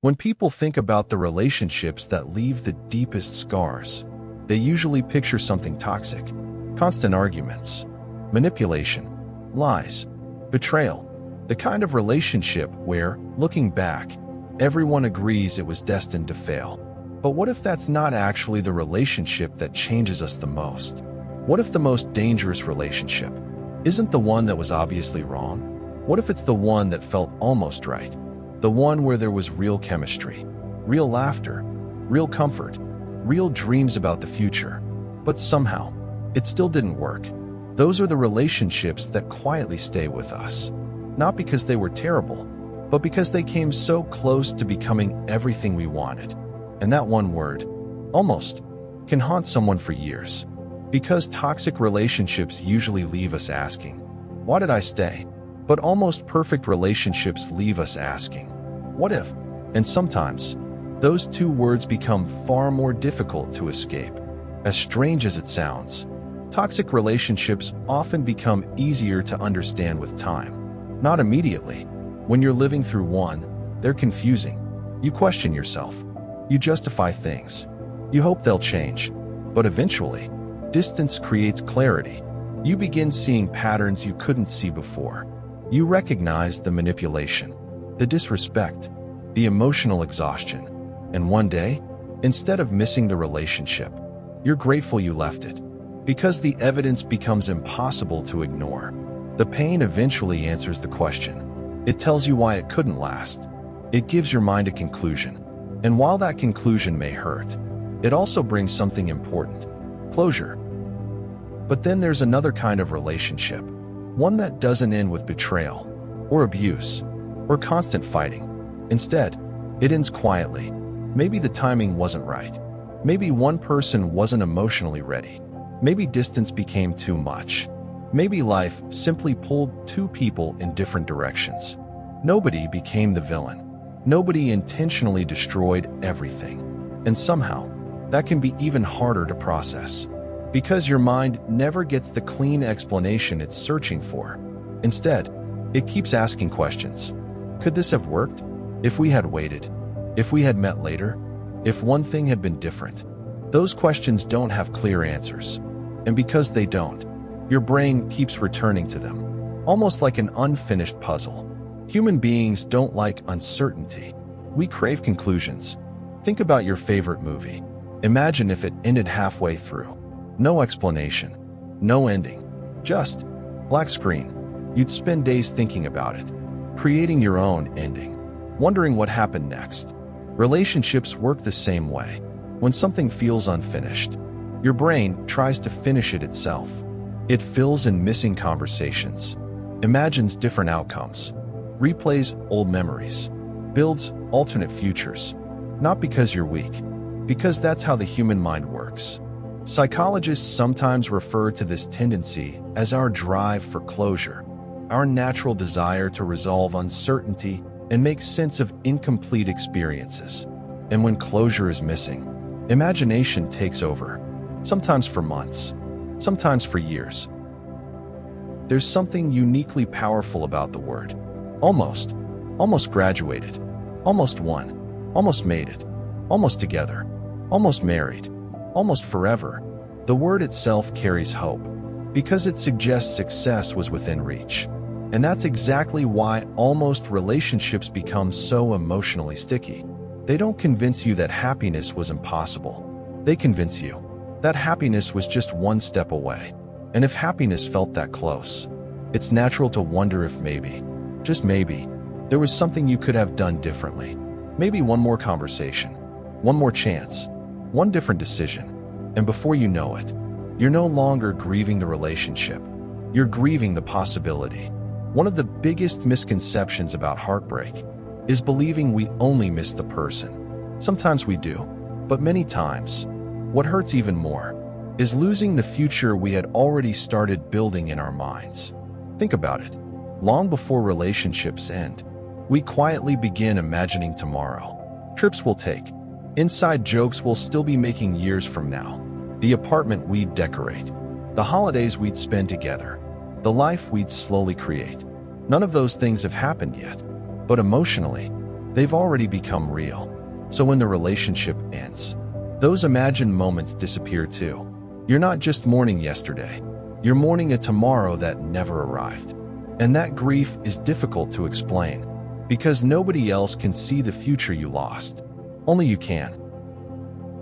When people think about the relationships that leave the deepest scars, they usually picture something toxic: constant arguments, manipulation, lies, betrayal. The kind of relationship where, looking back, everyone agrees it was destined to fail. But what if that's not actually the relationship that changes us the most? What if the most dangerous relationship isn't the one that was obviously wrong? What if it's the one that felt almost right? The one where there was real chemistry, real laughter, real comfort, real dreams about the future, but somehow it still didn't work. Those are the relationships that quietly stay with us, not because they were terrible, but because they came so close to becoming everything we wanted. And that one word, almost, can haunt someone for years. Because toxic relationships usually leave us asking, why did I stay? But almost perfect relationships leave us asking, what if? And sometimes, those two words become far more difficult to escape. As strange as it sounds, toxic relationships often become easier to understand with time. Not immediately. When you're living through one, they're confusing. You question yourself. You justify things. You hope they'll change. But eventually, distance creates clarity. You begin seeing patterns you couldn't see before. You recognize the manipulation, the disrespect, the emotional exhaustion. And one day, instead of missing the relationship, you're grateful you left it. Because the evidence becomes impossible to ignore. The pain eventually answers the question. It tells you why it couldn't last. It gives your mind a conclusion. And while that conclusion may hurt, it also brings something important: closure. But then there's another kind of relationship, one that doesn't end with betrayal, or abuse, or constant fighting. Instead, it ends quietly. Maybe the timing wasn't right. Maybe one person wasn't emotionally ready. Maybe distance became too much. Maybe life simply pulled two people in different directions. Nobody became the villain. Nobody intentionally destroyed everything. And somehow, that can be even harder to process. Because your mind never gets the clean explanation it's searching for. Instead, it keeps asking questions. Could this have worked? If we had waited? If we had met later? If one thing had been different? Those questions don't have clear answers. And because they don't, your brain keeps returning to them, almost like an unfinished puzzle. Human beings don't like uncertainty. We crave conclusions. Think about your favorite movie. Imagine if it ended halfway through. No explanation. No ending. Just black screen. You'd spend days thinking about it, creating your own ending, wondering what happened next. Relationships work the same way. When something feels unfinished, your brain tries to finish it itself. It fills in missing conversations, imagines different outcomes, replays old memories, builds alternate futures. Not because you're weak, because that's how the human mind works. Psychologists sometimes refer to this tendency as our drive for closure, our natural desire to resolve uncertainty and make sense of incomplete experiences. And when closure is missing, imagination takes over, sometimes for months, sometimes for years. There's something uniquely powerful about the word. Almost graduated, almost won, almost made it, almost together, almost married, almost forever. The word itself carries hope, because it suggests success was within reach. And that's exactly why almost relationships become so emotionally sticky. They don't convince you that happiness was impossible. They convince you that happiness was just one step away. And if happiness felt that close, it's natural to wonder if maybe, just maybe, there was something you could have done differently. Maybe one more conversation, one more chance, one different decision. And before you know it, you're no longer grieving the relationship. You're grieving the possibility. One of the biggest misconceptions about heartbreak is believing we only miss the person. Sometimes we do, but many times, what hurts even more is losing the future we had already started building in our minds. Think about it. Long before relationships end, we quietly begin imagining tomorrow. Trips we'll take, inside jokes we'll still be making years from now, the apartment we'd decorate, the holidays we'd spend together, the life we'd slowly create. None of those things have happened yet, but emotionally, they've already become real. So when the relationship ends, those imagined moments disappear too. You're not just mourning yesterday, you're mourning a tomorrow that never arrived. And that grief is difficult to explain, because nobody else can see the future you lost. Only you can.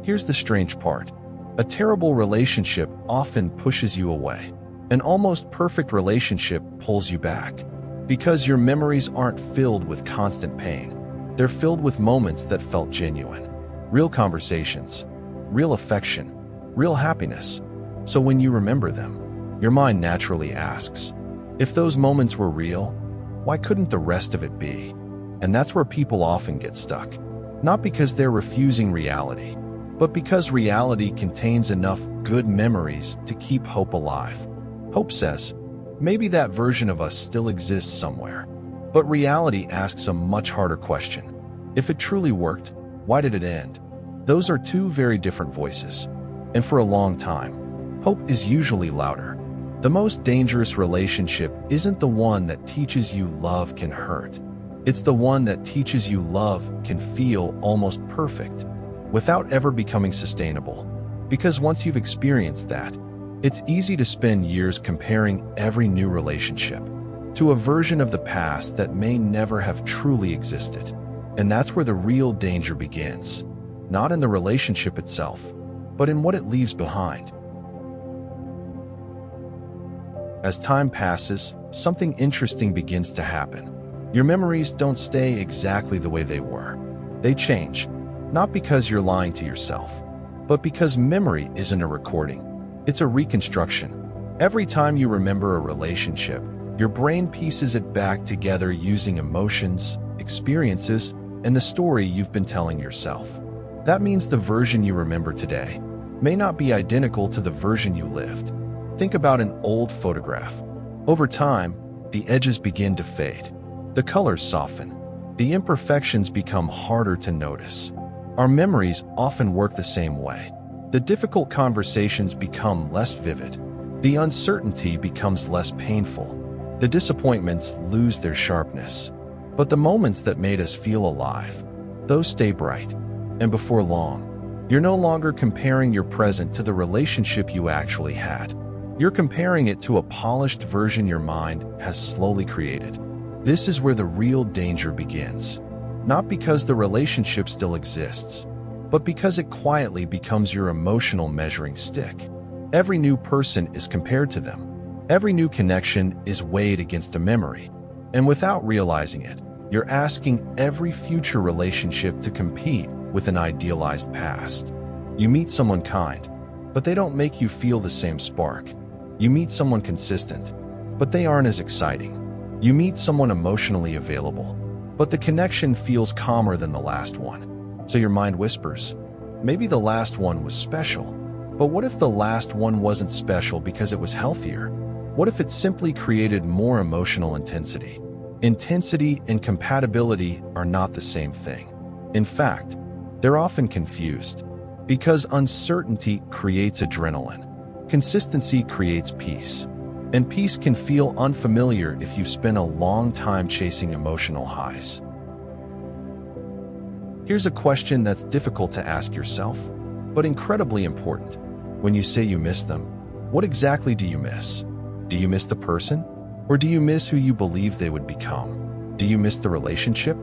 Here's the strange part. A terrible relationship often pushes you away. An almost perfect relationship pulls you back, because your memories aren't filled with constant pain. They're filled with moments that felt genuine. Real conversations, real affection, real happiness. So when you remember them, your mind naturally asks, if those moments were real, why couldn't the rest of it be? And that's where people often get stuck. Not because they're refusing reality, but because reality contains enough good memories to keep hope alive. Hope says, maybe that version of us still exists somewhere. But reality asks a much harder question. If it truly worked, why did it end? Those are two very different voices. And for a long time, hope is usually louder. The most dangerous relationship isn't the one that teaches you love can hurt. It's the one that teaches you love can feel almost perfect, without ever becoming sustainable. Because once you've experienced that, it's easy to spend years comparing every new relationship to a version of the past that may never have truly existed. And that's where the real danger begins, not in the relationship itself, but in what it leaves behind. As time passes, something interesting begins to happen. Your memories don't stay exactly the way they were. They change, not because you're lying to yourself, but because memory isn't a recording. It's a reconstruction. Every time you remember a relationship, your brain pieces it back together using emotions, experiences, and the story you've been telling yourself. That means the version you remember today may not be identical to the version you lived. Think about an old photograph. Over time, the edges begin to fade. The colors soften. The imperfections become harder to notice. Our memories often work the same way. The difficult conversations become less vivid. The uncertainty becomes less painful. The disappointments lose their sharpness. But the moments that made us feel alive, those stay bright. And before long, you're no longer comparing your present to the relationship you actually had. You're comparing it to a polished version your mind has slowly created. This is where the real danger begins. Not because the relationship still exists, but because it quietly becomes your emotional measuring stick. Every new person is compared to them. Every new connection is weighed against a memory. And without realizing it, you're asking every future relationship to compete with an idealized past. You meet someone kind, but they don't make you feel the same spark. You meet someone consistent, but they aren't as exciting. You meet someone emotionally available, but the connection feels calmer than the last one. So your mind whispers, maybe the last one was special. But what if the last one wasn't special because it was healthier? What if it simply created more emotional intensity? Intensity and compatibility are not the same thing. In fact, they're often confused. Because uncertainty creates adrenaline. Consistency creates peace. And peace can feel unfamiliar if you've spent a long time chasing emotional highs. Here's a question that's difficult to ask yourself, but incredibly important. When you say you miss them, what exactly do you miss? Do you miss the person? Or do you miss who you believe they would become? Do you miss the relationship?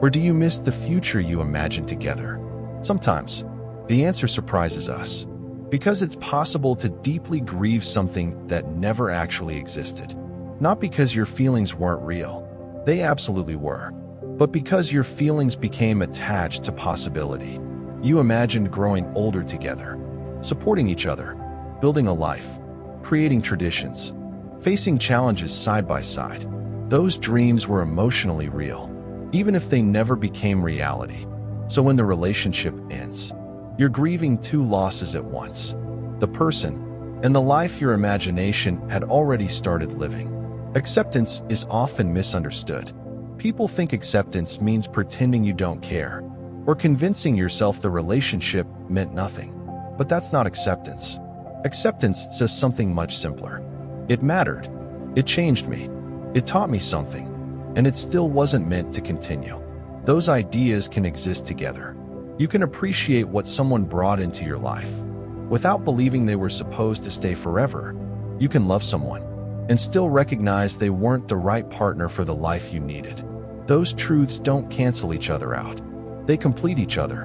Or do you miss the future you imagined together? Sometimes, the answer surprises us. Because it's possible to deeply grieve something that never actually existed. Not because your feelings weren't real. They absolutely were. But because your feelings became attached to possibility. You imagined growing older together, supporting each other, building a life, creating traditions, facing challenges side by side. Those dreams were emotionally real, even if they never became reality. So when the relationship ends, you're grieving two losses at once, the person and the life your imagination had already started living. Acceptance is often misunderstood. People think acceptance means pretending you don't care, or convincing yourself the relationship meant nothing. But that's not acceptance. Acceptance says something much simpler. It mattered. It changed me. It taught me something. And it still wasn't meant to continue. Those ideas can exist together. You can appreciate what someone brought into your life without believing they were supposed to stay forever. You can love someone and still recognize they weren't the right partner for the life you needed. Those truths don't cancel each other out. They complete each other.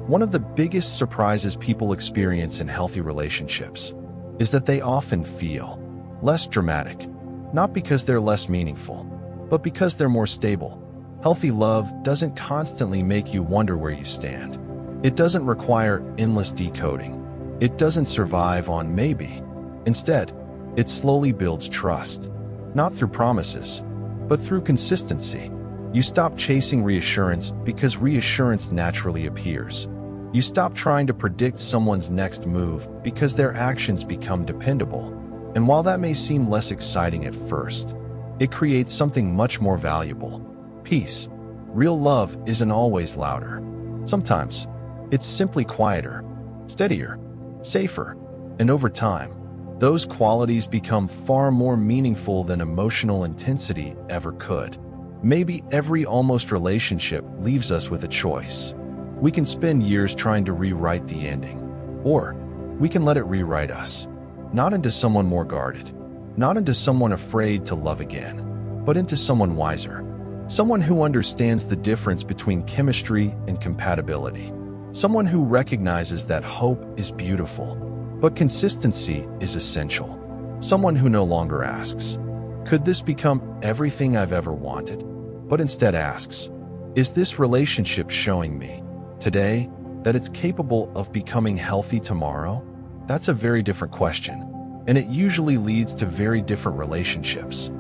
One of the biggest surprises people experience in healthy relationships is that they often feel less dramatic, not because they're less meaningful, but because they're more stable. Healthy love doesn't constantly make you wonder where you stand. It doesn't require endless decoding. It doesn't survive on maybe. Instead, it slowly builds trust, not through promises, but through consistency. You stop chasing reassurance because reassurance naturally appears. You stop trying to predict someone's next move because their actions become dependable. And while that may seem less exciting at first, it creates something much more valuable: peace. Real love isn't always louder. Sometimes, it's simply quieter, steadier, safer, and over time, those qualities become far more meaningful than emotional intensity ever could. Maybe every almost relationship leaves us with a choice. We can spend years trying to rewrite the ending, or we can let it rewrite us. Not into someone more guarded, not into someone afraid to love again, but into someone wiser. Someone who understands the difference between chemistry and compatibility. Someone who recognizes that hope is beautiful, but consistency is essential. Someone who no longer asks, "Could this become everything I've ever wanted?" but instead asks, "Is this relationship showing me today that it's capable of becoming healthy tomorrow?" That's a very different question, and it usually leads to very different relationships.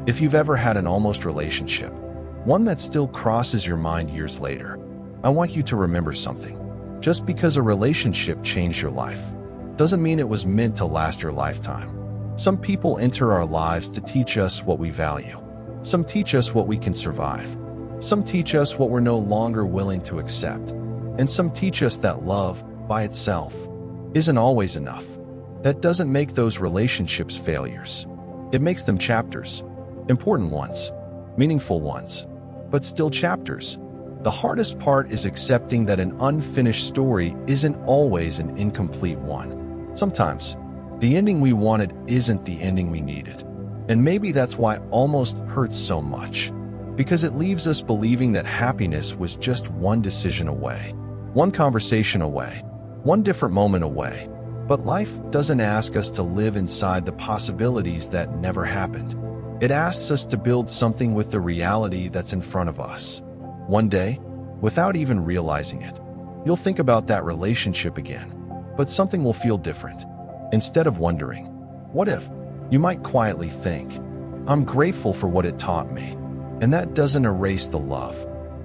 If you've ever had an almost relationship, one that still crosses your mind years later, I want you to remember something. Just because a relationship changed your life doesn't mean it was meant to last your lifetime. Some people enter our lives to teach us what we value. Some teach us what we can survive. Some teach us what we're no longer willing to accept. And some teach us that love, by itself, isn't always enough. That doesn't make those relationships failures. It makes them chapters. Important ones, meaningful ones, but still chapters. The hardest part is accepting that an unfinished story isn't always an incomplete one. Sometimes, the ending we wanted isn't the ending we needed. And maybe that's why almost hurts so much. Because it leaves us believing that happiness was just one decision away, one conversation away, one different moment away. But life doesn't ask us to live inside the possibilities that never happened. It asks us to build something with the reality that's in front of us. One day, without even realizing it, you'll think about that relationship again, but something will feel different. Instead of wondering, "What if?" you might quietly think, "I'm grateful for what it taught me." And that doesn't erase the love.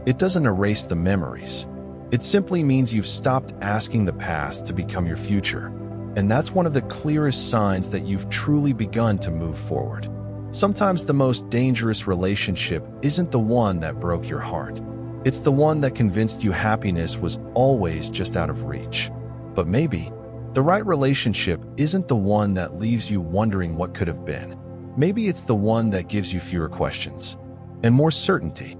It doesn't erase the memories. It simply means you've stopped asking the past to become your future. And that's one of the clearest signs that you've truly begun to move forward. Sometimes the most dangerous relationship isn't the one that broke your heart. It's the one that convinced you happiness was always just out of reach. But maybe the right relationship isn't the one that leaves you wondering what could have been. Maybe it's the one that gives you fewer questions and more certainty.